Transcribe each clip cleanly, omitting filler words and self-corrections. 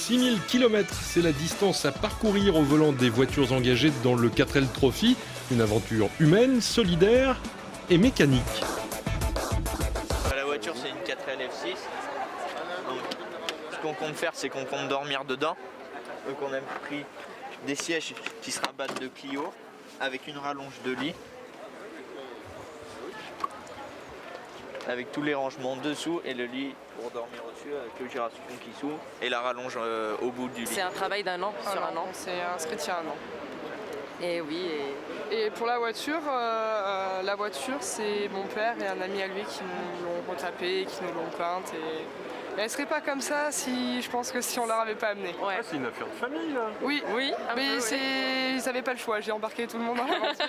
6000 km, c'est la distance à parcourir au volant des voitures engagées dans le 4L Trophy. Une aventure humaine, solidaire et mécanique. La voiture, c'est une 4L F6. Donc, ce qu'on compte faire, c'est qu'on compte dormir dedans. Donc on a pris des sièges qui se rabattent de Clio avec une rallonge de lit. Avec tous les rangements dessous et le lit pour dormir au-dessus avec le girascon qui s'ouvre et la rallonge au bout du lit. C'est un travail d'un an sur un an. C'est inscrit il y a un an. Et oui. Et pour la voiture, c'est mon père et un ami à lui qui nous l'ont retapée et qui nous l'ont peinte. Et elle serait pas comme ça je pense que si on leur avait pas amené. Ouais. Ah, c'est une affaire de famille là. Oui, mais ils n'avaient pas le choix. J'ai embarqué tout le monde dans l'aventure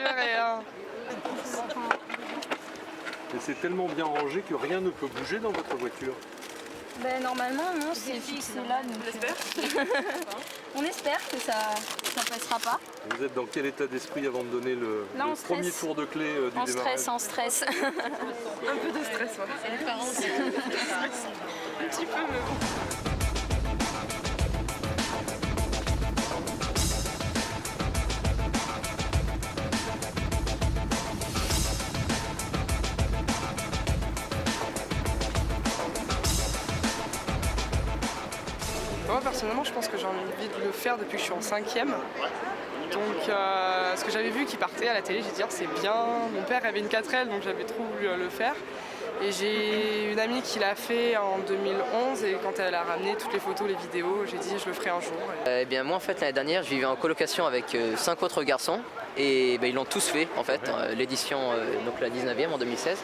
Et c'est tellement bien rangé que rien ne peut bouger dans votre voiture. Ben, normalement, non, c'est fixé là. Donc, on espère que ça passera pas. Vous êtes dans quel état d'esprit avant de donner le premier tour de clé du démarrage? En stress. un peu de stress. Ouais. Les parents aussi. Un petit peu, mais bon. Moi personnellement je pense que j'ai envie de le faire depuis que je suis en 5e. Donc ce que j'avais vu qui partait à la télé, j'ai dit c'est bien. Mon père avait une 4L donc j'avais trop voulu le faire. Et j'ai une amie qui l'a fait en 2011 et quand elle a ramené toutes les photos, les vidéos, j'ai dit je le ferai un jour. Eh bien moi en fait l'année dernière je vivais en colocation avec 5 autres garçons et ils l'ont tous fait en fait, l'édition donc la 19e en 2016.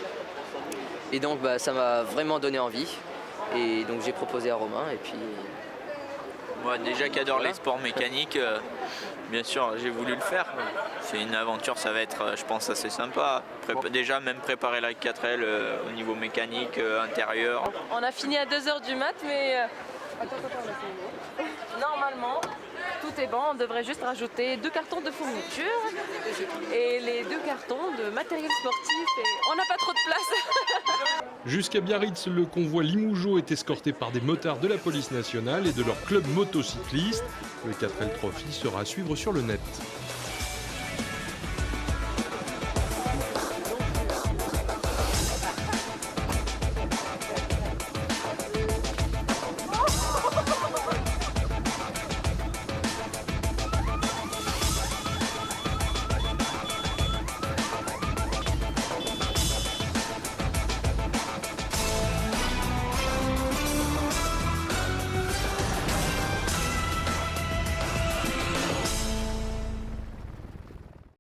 Et donc ça m'a vraiment donné envie et donc j'ai proposé à Romain et puis... Moi déjà qui adore les sports mécaniques, bien sûr j'ai voulu le faire. C'est une aventure, ça va être je pense assez sympa. Déjà même préparer la 4L au niveau mécanique, intérieur. On a fini à 2h du mat mais normalement tout est bon, on devrait juste rajouter 2 cartons de fourniture et les 2 cartons de matériel sportif et on n'a pas trop de place. Jusqu'à Biarritz, le convoi Limougeot est escorté par des motards de la police nationale et de leur club motocycliste. Le 4L Trophy sera à suivre sur le net.